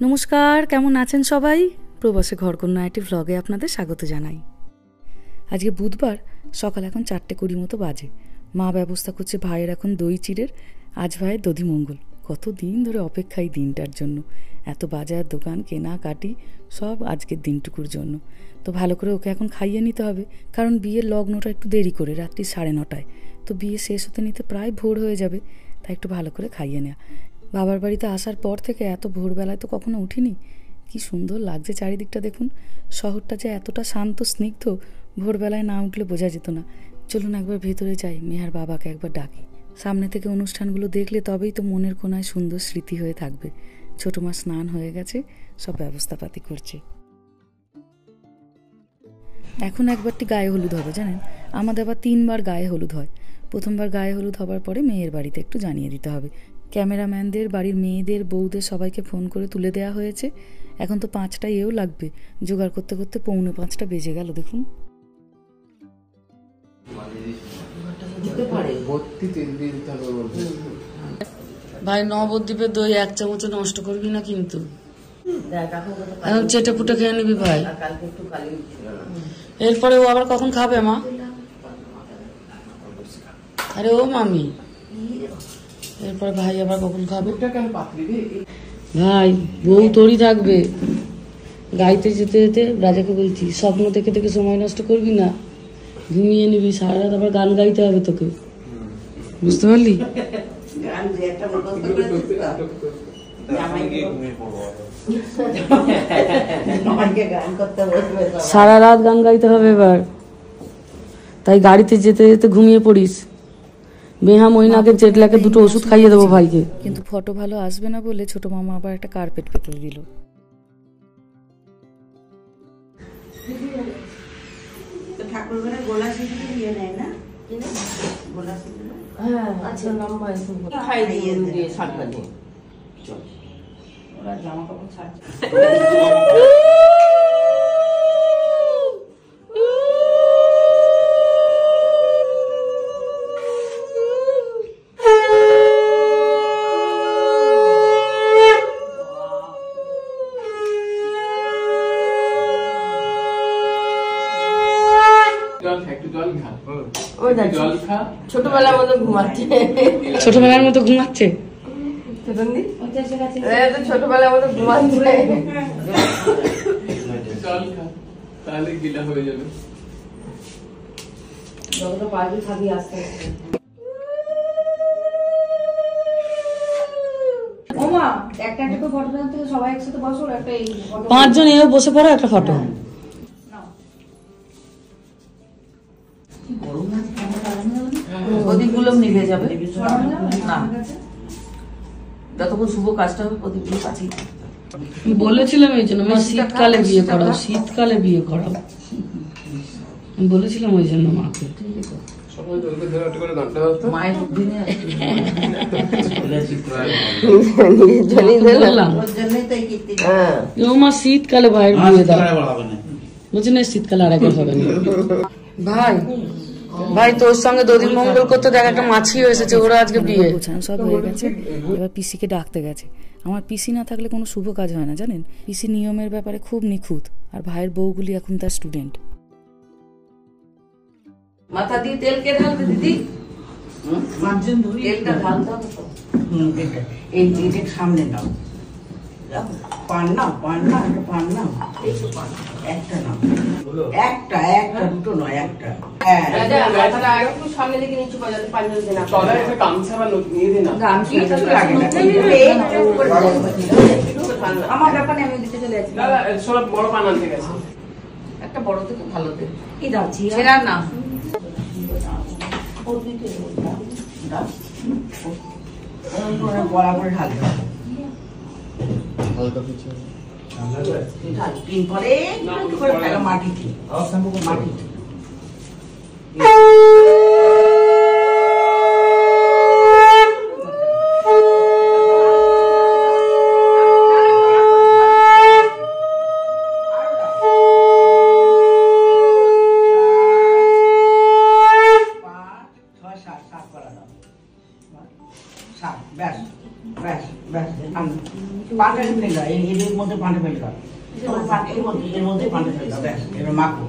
নমস্কার, কেমন আছেন সবাই? প্রবাসে ঘরকন্যা আইটি ভ্লগে আপনাদের স্বাগত জানাই। আজকে বুধবার, সকাল এখন 4:20 মতো বাজে। মা ব্যবস্থা করছে ভাইয়ের এখন দই চিড়ের। আজ ভাইয়ের দধিমঙ্গল। কত দিন ধরে অপেক্ষা এই দিনটার জন্য। এত বাজার দোকান কেনাকাটি সব আজকের দিনটুকুর জন্য। তো ভালো করে ওকে এখন খাইয়ে নিতে হবে, কারণ বিয়ের লগ্নটা একটু দেরি করে, রাত্রি 9:30। তো বিয়ে শেষ হতে নিতে প্রায় ভোর হয়ে যাবে, তাই একটু ভালো করে খাইয়ে নেওয়া। বাবার বাড়িতে আসার পর থেকে এত ভোরবেলায় তো কখনো উঠিনি। কি সুন্দর লাগছে চারিদিকটা, দেখুন। শহরটা যে এতটা শান্ত স্নিগ্ধ, ভোরবেলায় না উঠলে বোঝা যেত না। চলুন একবার ভেতরে যাই, মেহার বাবাকে একবার ডাকি। সামনে থেকে অনুষ্ঠানগুলো দেখলে তবেই তো মনের কোনায় সুন্দর স্মৃতি হয়ে থাকবে। ছোট মা স্নান হয়ে গেছে, সব ব্যবস্থাপাতি করছে। এখন একবারটি গায়ে হলুদ হবে, জানেন। আমাদের আবার 3বার গায়ে হলুদ হয়। প্রথমবার গায়ে হলুদ হবার পরে মেয়ের বাড়িতে একটু জানিয়ে দিতে হবে। ক্যামেরাম্যানদের, বাড়ির মেয়েদের, বউদের সবাইকে ফোন করে তুলে দেওয়া হয়েছে। এখন তো 5টা এও লাগবে। জোগাড় করতে করতে 4:45 বেজে গেল, দেখুন। ভাই, নবদ্বীপের দই 1 চামচ নষ্ট করবি না কিন্তু। এখন চেটে পুটে খেয়ে নিবি ভাই। এরপরে ও আবার কখন খাবে মা? আরে ও মামি, এরপরে ভাই আবার কখন খাবে? ভাই, বউ তোরই থাকবে। গাইতে যেতে যেতে রাজাকে বলছি, স্বপ্ন দেখে দেখে সময় নষ্ট করবি না, ঘুমিয়ে নিবি। সারা রাত আবার গান গাইতে হবে তোকে, বুঝতে পারলি? সারা রাত গান গাইতে হবে এবার, তাই গাড়িতে যেতে যেতে ঘুমিয়ে পড়িস। মেহা মইনাকে জেটলাকে 2টো ওষুধ খাইয়ে দেবো ভাইকে। কিন্তু ফটো ভালো আসবে না বলে ছোট মামা আবার একটা কার্পেট পেতে দিল। জামা কাপড় ছাড়ছে। ছোটবেলার মতো ঘুমাচ্ছে। ছোটবেলার মতো ঘুমাচ্ছে। ছোটবেলার মতো ঘুমাচ্ছে। তাহলে গিলা হয়ে যাবে। যতটা পারবি খাবি আস্তে আস্তে। ওমা, একটা একটা করে ফটো তুলতে সবাই একসাথে বসো। একটা 5 জন এও বসে পড়ো, একটা ফটো। প্রদীপগুলো নিভে যাবে না, যতক্ষণ শুভ কাজটা হবে প্রদীপগুলো কাছেই। বলেছিলাম এই জন্য শীতকালে বিয়ে করাও, শীতকালে বিয়ে করাও বলেছিলাম ওই জন্য মাকে। মা শীতকালে ভাইয়ের বিয়ে দাও বলছি না, শীতকালে আর একবার হবে না। ভাই ভাই, তোর সঙ্গে দধির মঙ্গল করতে দেখ, একটা মাছি এসেছে, ওরা আজকে বিয়ে সব হয়ে গেছে। এবার পিসিকে ডাকতে গেছে। আমার পিসি না থাকলে কোনো শুভ কাজ হয় না, জানেন। পিসি নিয়মের ব্যাপারে খুব নিখুঁত, আর ভাইয়ের বউগুলি এখন তার স্টুডেন্ট। মাথা দিয়ে তেল কে ঢালবে দিদি? তেলটা ঢালতে হবে তো। এই সামনে নাও, পান নাও, পান নাও, একটা পান নাও, একটা নাও, একটা একটা দুটো নয়, একটা। সামনে দিকে নিচু করে যাতে পানি দিতে না। আমার ব্যাপারে আমি দিতে চলে যাচ্ছি। সব বড় পান আনতে গেছে, একটা বড় থেকে ভালো দেয়। কি যাচ্ছি সেরা না, বড়া করে ঢালতে হবে। মাটিতে মাটিতে ব্যাস ব্যাস ব্যাস পানটা ফেলে দাও, এর মধ্যে পানটা ফেলে দাও, এর মধ্যে পানটা ফেলে দাও, ব্যাস এবার মাখো।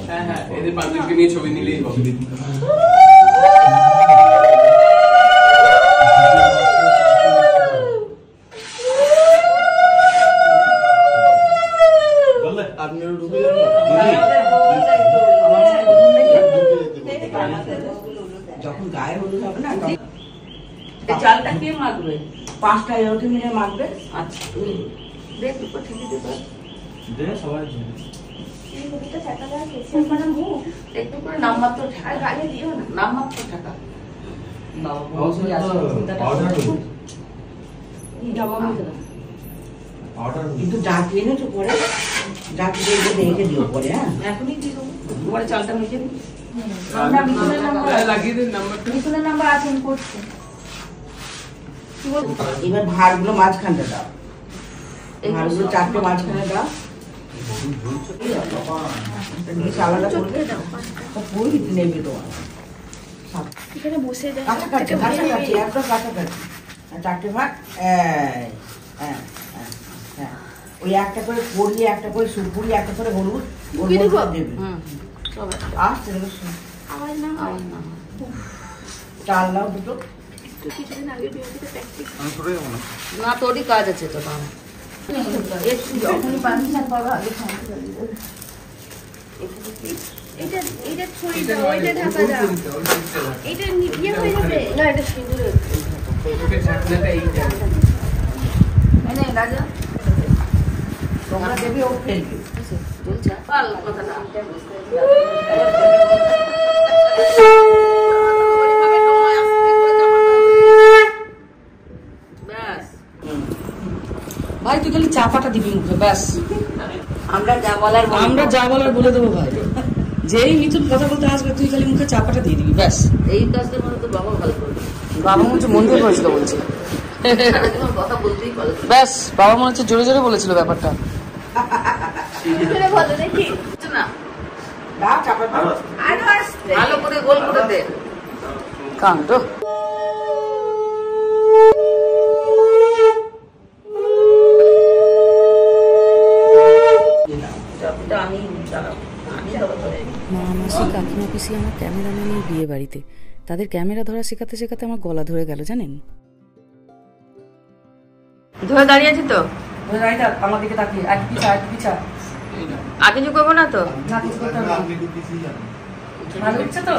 হ্যাঁ হ্যাঁ, এদের পাঁচজনকে নিয়ে ছবি নিলেই হবে। যখন গায়ে হলুদ হবে না চালটা কে মাখবে? 5টা এরকম মিলে মাখবে। আচ্ছা দেখ উপর থেকে দেব সবাই একটু করে নামমাত্র ঠাকা দিও না, নামমাত্র ঠাকা। কিন্তু ডাকি এনেছো পরে, ডাকি রেখে দিও পরে। হ্যাঁ এখনই দিয়ে দেবো, পরে চালটা মেখে দিই। লাগিয়ে দিন নাম্বারটা। মিঠুনের নাম্বার আছে, আমি করছি। এবার ভাড়গুলো মাঝখানটা দাও, ভাড়গুলো 4টে মাঝখানে দাও। আলাদা করবে পুরো নেবে তোমার এখানে বসে যায় কাছাকাছি কাছাকাছি একদম কাছাকাছি 4টে ভাগ। হ্যাঁ হ্যাঁ, ওই একটা করে পড়িয়ে, একটা করে সুপুরি, একটা করে হলুদ দেবে। আসতে আমার নাম চাল নাও দুটো। কিছুদিন আগে বিয়েতে প্র্যাকটিস না, তোরই কাজ আছে তো। যখনই পারমিশন পাবা আগে এটা এটা ছড়িয়ে দাও, এটা ঢাকা দাও, এটা ইয়ে হয়ে যাবে না, এটা সিঁদুরে রাজা তোমরা দেবে, ও ফেলবে। চলছে পাল কথাটা। ভাই তুই খালি চাপাটা দিবি মুখে, ব্যাস আমরা যা বলার বলে দেবো ভাই। যেই মিথুন কথা বলতে আসবে তুই খালি মুখে চাপাটা দিয়ে দিবি, ব্যাস। এই কাজটা মানে তো বাবা ভালো করবে। বাবা মনে হচ্ছে মন দিয়ে বলেছিল বলছে, কথা বলতেই পারে। ব্যাস বাবা মনে হচ্ছে জোরে জোরে বলেছিল ব্যাপারটা। বলো দেখি না দাও চাপা দাও। আরো আসতে ভালো করে গোল করে দে। কাণ্ড। মা মাসি কাকিমা পিসি আমার ক্যামেরাম্যান এই বিয়ে বাড়িতে, তাদের ক্যামেরা ধরা শেখাতে শেখাতে আমার গলা ধরে গেল জানেন। ধরে দাঁড়িয়ে আছি তো, আমার দিকে তাকিয়ে এক পিছা এক পিছা। আগে কিছু করবো না তো। না কিছু করতে হবে না। ভালো হচ্ছে তো।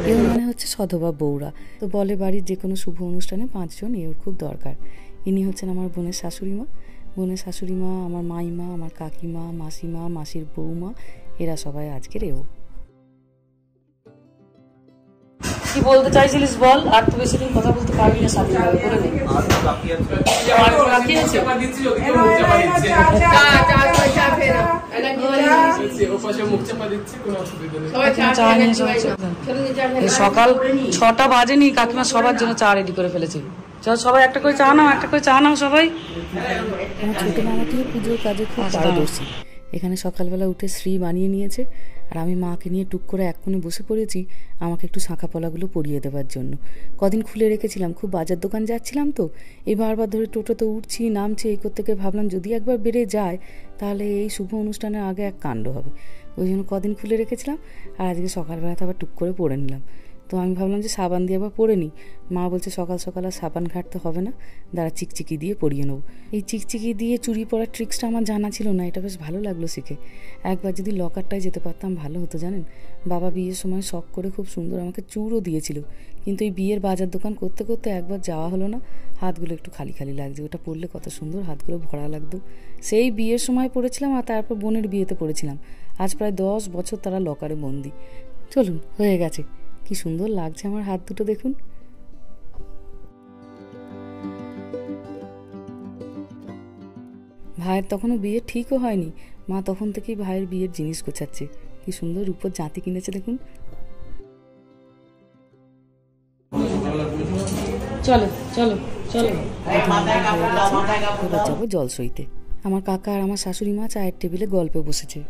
এর মানে হচ্ছে সধবা বউরা। তো বলে বাড়ির যে কোনো শুভ অনুষ্ঠানে 5 জন এর খুব দরকার। ইনি হচ্ছেন আমার বোনের শাশুড়ি মা, বোনের শাশুড়ি মা, আমার মাইমা, আমার কাকিমা, মাসিমা, মাসির বৌমা, এরা সবাই আজকের এও। কি বলতে চাইছিলিস বল, আর তো বেশি দিন কথা বলতে পারবি না, সাথে করে নে। সকাল 6টা বাজেনি, কাকিমা সবার জন্য চা রেডি করে ফেলেছে। চল সবাই একটা করে চা নাও, একটা করে চা নাও সবাই। আমার ছোট মামাটি পুজোর কাজে খুব পারদর্শী। এখানে সকালবেলা উঠে শ্রী বানিয়ে নিয়েছে, আর আমি মাকে নিয়ে টুক করে এক কোণে বসে পড়েছি আমাকে একটু শাঁখা পলাগুলো পরিয়ে দেওয়ার জন্য। কদিন খুলে রেখেছিলাম, খুব বাজার দোকান যাচ্ছিলাম তো, এই বারবার ধরে টোটোতে উঠছি নামছি, এই করতে গিয়ে ভাবলাম যদি একবার বেড়ে যায় তাহলে এই শুভ অনুষ্ঠানের আগে এক কাণ্ড হবে। ওই জন্য কদিন খুলে রেখেছিলাম, আর আজকে সকালবেলাতে আবার টুক করে পরে নিলাম। তো আমি ভাবলাম যে সাবান দিয়ে আবার পরে নিই। মা বলছে সকাল সকাল আর সাবান ঘাটতে হবে না, দাঁড়া চিকচিকি দিয়ে পরিয়ে নেবো। এই চিকচিকি দিয়ে চুড়ি পরার ট্রিক্সটা আমার জানা ছিল না, এটা বেশ ভালো লাগলো শিখে। একবার যদি লকারটায় যেতে পারতাম ভালো হতো জানেন। বাবা বিয়ের সময় শখ করে খুব সুন্দর আমাকে চুড়ও দিয়েছিল, কিন্তু এই বিয়ের বাজার দোকান করতে করতে একবার যাওয়া হলো না, হাতগুলো একটু খালি খালি লাগছে। ওটা পরলে কত সুন্দর হাতগুলো ভরা লাগতো। সেই বিয়ের সময় পড়েছিলাম, আর তারপর বোনের বিয়েতে পড়েছিলাম। আজ প্রায় 10 বছর তারা লকারে বন্দি। চলুন হয়ে গেছে, কি সুন্দর লাগছে আমার হাত দুটো দেখুন। ভাইয়ের তখনও বিয়ে ঠিকও হয়নি, মা তখন থেকেই ভাইয়ের বিয়ের জিনিস গোছাচ্ছে। কি সুন্দর রূপোর জাঁতি কিনেছে দেখুন। চলো চলো চলো, এবার যাবো জল সইতে। আমার কাকা আর আমার শাশুড়ি মা চায়ের টেবিলে গল্পে বসেছে।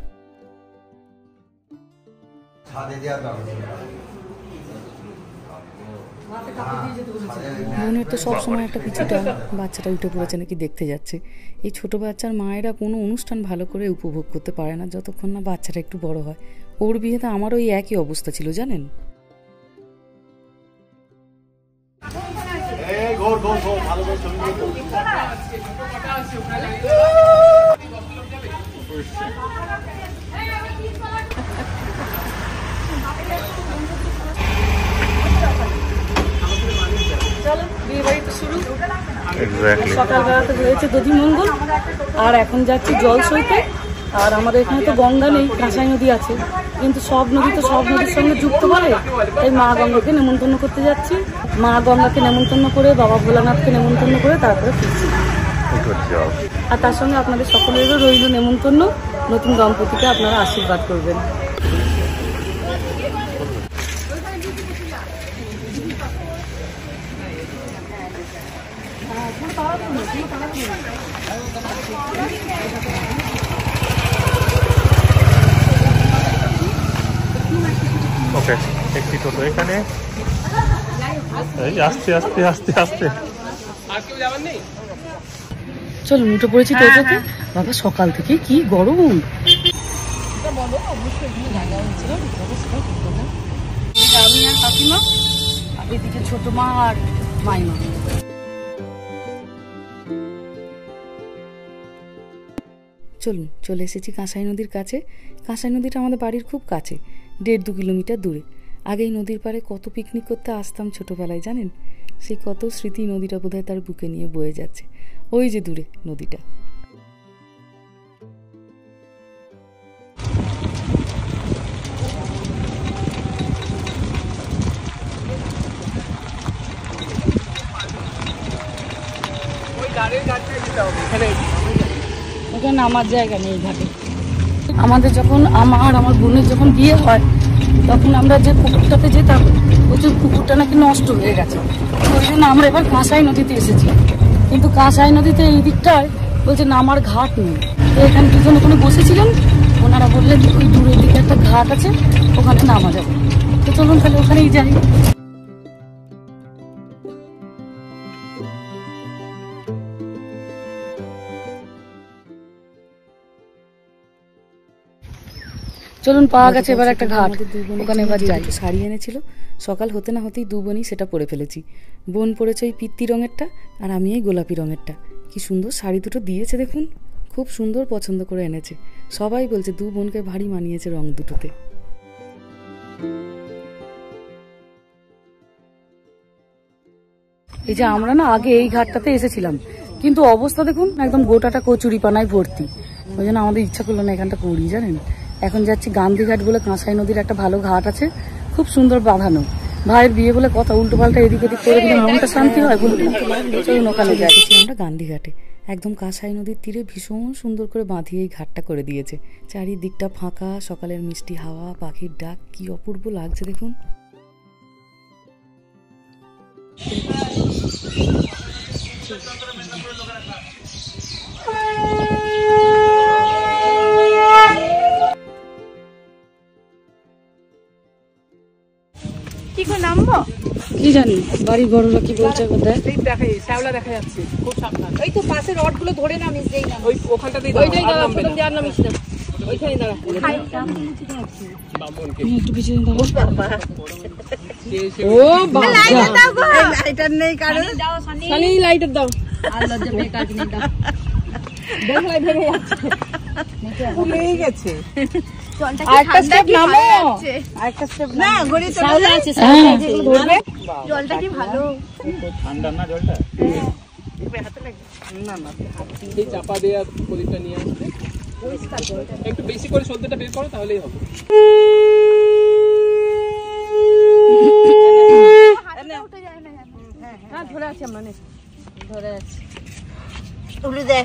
বোনের তো সবসময় একটা কিছুটা বাচ্চাটা উঠে পড়েছে নাকি দেখতে যাচ্ছে। এই ছোট বাচ্চার মায়েরা কোনো অনুষ্ঠান ভালো করে উপভোগ করতে পারে না যতক্ষণ না বাচ্চাটা একটু বড় হয়। ওর বিয়েতে আমারও এই একই অবস্থা ছিল জানেন। সকালবেলাতে হয়েছে দধিমঙ্গল, আর এখন যাচ্ছি জল সইতে। আর আমাদের এখানে তো গঙ্গা নেই, কাঁসাই নদী আছে, কিন্তু সব নদী তো সব নদীর সঙ্গে যুক্ত বলে, তাই মা গঙ্গাকে নেমন্তন্ন করতে যাচ্ছি। মা গঙ্গাকে নেমন্তন্ন করে, বাবা ভোলানাথকে নেমন্তন্ন করে তারপরে ফিরছি। আর তার সঙ্গে আপনাদের সকলেরও রইল নেমন্তন্ন, নতুন দম্পতিকে আপনারা আশীর্বাদ করবেন। ওকে, একটি টোটো এখানে। আস্তে আস্তে আস্তে আস্তে চলুন, উঠে পড়েছি টোটোতে। বাবা সকাল থেকে কি গরম। আমি আর কাকিমা, আর এদিকে ছোট মা আর মাইমা। চলুন, চলে এসেছি কাঁসাই নদীর কাছে। কাঁসাই নদীটা আমাদের বাড়ির খুব কাছে, 1.5-2 কিলোমিটার দূরে। আগে এই নদীর পাড়ে কত পিকনিক করতে আসতাম ছোটবেলায় জানেন। সেই কত স্মৃতি নদীটা বোধহয় তার বুকে নিয়ে বয়ে যাচ্ছে। ওই যে দূরে নদীটা। ওখানে নামার জায়গা নেই ঘাটে। আমাদের যখন আমার বোনের যখন বিয়ে হয় তখন আমরা যে পুকুরটাতে যেতাম, প্রচুর পুকুরটা নাকি নষ্ট হয়ে গেছে। ওই জন্য আমরা এবার কাঁসাই নদীতে এসেছি। কিন্তু কাঁসাই নদীতে এই দিকটায় বলছে নামার ঘাট নেই। তো এখানে দুজন ওখানে বসেছিলেন, ওনারা বললেন ওই দূরের দিকে একটা ঘাট আছে, ওখানে নামা যাবে। তো চলুন তাহলে ওখানেই যাই। চলুন, পাওয়া গেছে এবার একটা ঘাট, ওখানে এবার যাই। শাড়ি এনেছিল, সকাল হতে না হতেই 2 বোনই সেটা পরে ফেলেছি। বোন পরেছে ওই পিত্তি রঙেরটা, আর আমি এই গোলাপি রঙেরটা। কি সুন্দর শাড়ি দুটো দিয়েছে দেখুন, খুব সুন্দর পছন্দ করে এনেছে। সবাই বলছে 2 বোনকে ভারী মানিয়েছে রং দুটোতে। এই যে আমরা না আগে এই ঘাটটাতে এসেছিলাম, কিন্তু অবস্থা দেখুন একদম গোটাটা কচুরি পানায় ভর্তি। ওই জন্য আমাদের ইচ্ছা করলো না এখানটা করি জানেন। এখন যাচ্ছি গান্ধীঘাট বলে, কাঁসাই নদীর একটা ভালো ঘাট আছে, খুব সুন্দর বাঁধানো। ভাইয়ের বিয়ে বলে কথা, উল্টো পাল্টা এদিক ওদিক করে দিলে মনটা শান্তি হয় বলুন। চলুন ওখানে যাচ্ছি আমরা গান্ধীঘাটে। একদম কাঁসাই নদীর তীরে ভীষণ সুন্দর করে বাঁধিয়ে এই ঘাটটা করে দিয়েছে। চারিদিকটা ফাঁকা, সকালের মিষ্টি হাওয়া, পাখির ডাক, কি অপূর্ব লাগছে দেখুন। কি করে নামবো কি জানি, বাড়ির বড়রা কি বলছে বোধহয়। শ্যাওলা দেখা যাচ্ছে, খুব সাবধান। ওই তো পাশে রড গুলো ধরে নামিস, যেই নাম ওই ওখানটাতেই ওইটাই দাঁড়া, প্রথম যার নামিস না, ওইখানেই দাঁড়া। একটু পিছিয়ে দাও। ও বাবা, লাইটার নেই কারণ, সানি লাইটার দাও। আর লজ্জা পেয়ে কাটি দাও, দেখলাই ভেঙে যাচ্ছে, ভুলেই গেছে। আরেকটা স্টেপ নামো, আরেকটা স্টেপ না, গড়ি চলে আছে, যেগুলো ধরবে। জলটা কি ভালো, ঠান্ডা না জলটা? হাতে লাগে না না, এই চাপা দেয়া প্রদীপটা নিয়ে আসবে, একটু বেশি করে সদ্যটা বের করো তাহলেই হবে। হ্যাঁ ধরে আছি আমরা, ধরে আছি, তুলে দে।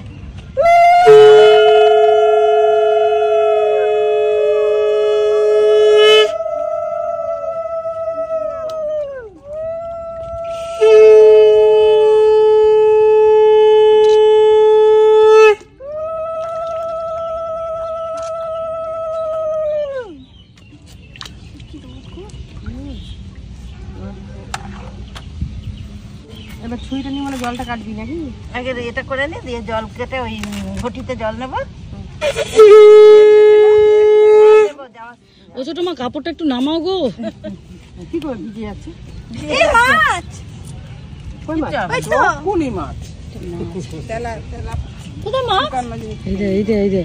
এবার ছুরিটা নিয়ে মানে জলটা কাটবি নাকি? আগে এটা করে নি, দিয়ে জল কেটে ওই ঘটিতে জল নেবো। ও ছোট মা কাপড়টা একটু নামাও গো। কি করে ভিজে যাচ্ছে? মাছ কই মাছ? কোনি মাছ? কোথায় মাছ? এই দে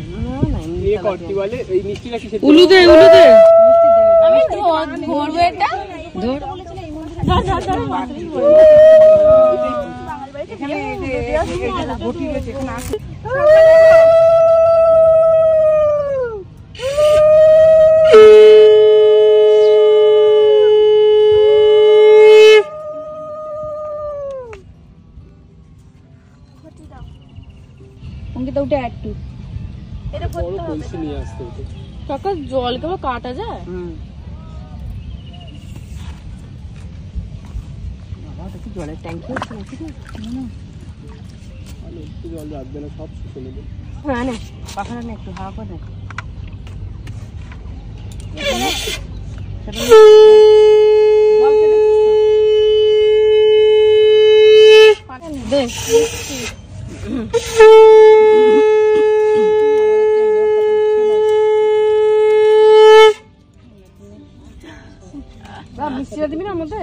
ये कौटी वाले ये मिষ্টি রাখি সে উলু দে উলু দে। আমি ধরবো এটা। ধর এখানে ঘটি রয়েছে, এখানে আসে। অঙ্কিতা উঠে একটু বড় কলসি নিয়ে আসতে হতো। কাকা জল কেবল কাটা যায়? বাবা দেখি জলের ট্যাঙ্কি হচ্ছে নাকি? আর একটু জল রাখবে না, সব শুষে নেবে। হ্যাঁ নে পাখাটা নে একটু হাওয়া করে দে। মিষ্টিটা দিবি না মধ্যে?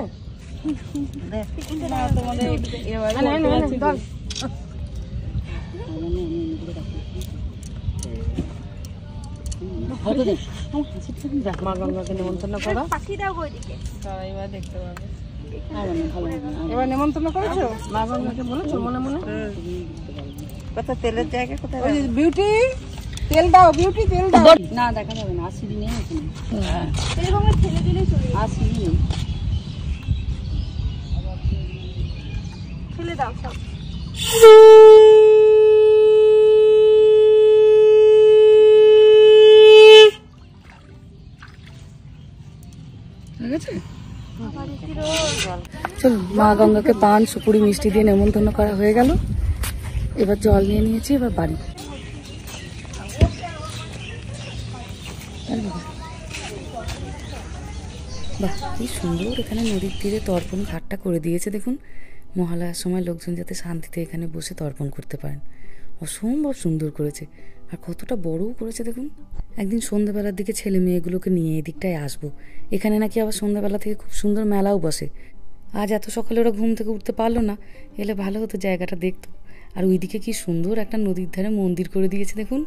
মা গঙ্গাকে নেমন্তন্ন করো। এবার দেখতে পাবে। এবার নেমন্তন্ন করেছো? মা গঙ্গাকে বলেছো মনে মনে? কোথায় তেলের জায়গা কোথায়? ওই বিউটি তেল দাও, বিউটি তেল দাও। না দেখা যাবে না, আসি নেই এখানে। ঠেলে দিলেই চলে যাবে। আসি নেই। ঠেলে দাও সব। চল, মা গঙ্গাকে পান সুপুরি মিষ্টি দিয়ে নেমন্তন্ন করা হয়ে গেল। এবার জল নিয়ে নিয়েছি, এবার বাড়ি। বাহ, কি সুন্দর এখানে নদীর তীরে তর্পণ ঘাটটা করে দিয়েছে দেখুন। মহালয়ার সময় লোকজন যাতে শান্তিতে এখানে বসে তর্পণ করতে পারেন, অসম্ভব সুন্দর করেছে। আর কতটা বড়ও করেছে দেখুন। একদিন সন্ধ্যাবেলার দিকে ছেলে মেয়েগুলোকে নিয়ে এদিকটায় আসবো। এখানে নাকি আবার সন্ধ্যাবেলা থেকে খুব সুন্দর মেলাও বসে। আজ এত সকালে ওরা ঘুম থেকে উঠতে পারলো না, এলে ভালো হতো, জায়গাটা দেখতো। আর ওইদিকে কি সুন্দর একটা নদীর ধারে মন্দির করে দিয়েছে দেখুন।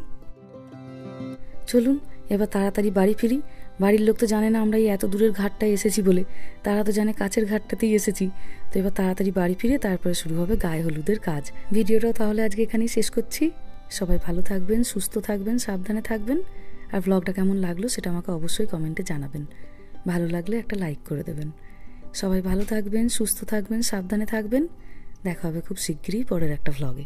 চলুন এবার তাড়াতাড়ি বাড়ি ফিরি। বাড়ির লোক তো জানে না আমরা এই এত দূরের ঘাটটায় এসেছি বলে, তারা তো জানে কাছের ঘাটটাতেই এসেছি। তো এবার তাড়াতাড়ি বাড়ি ফিরে তারপরে শুরু হবে গায়ে হলুদের কাজ। ভিডিওটাও তাহলে আজকে এখানেই শেষ করছি। সবাই ভালো থাকবেন, সুস্থ থাকবেন, সাবধানে থাকবেন। আর ব্লগটা কেমন লাগলো সেটা আমাকে অবশ্যই কমেন্টে জানাবেন। ভালো লাগলে একটা লাইক করে দেবেন। সবাই ভালো থাকবেন, সুস্থ থাকবেন, সাবধানে থাকবেন। দেখা হবে খুব শিগগিরই পরের একটা ব্লগে।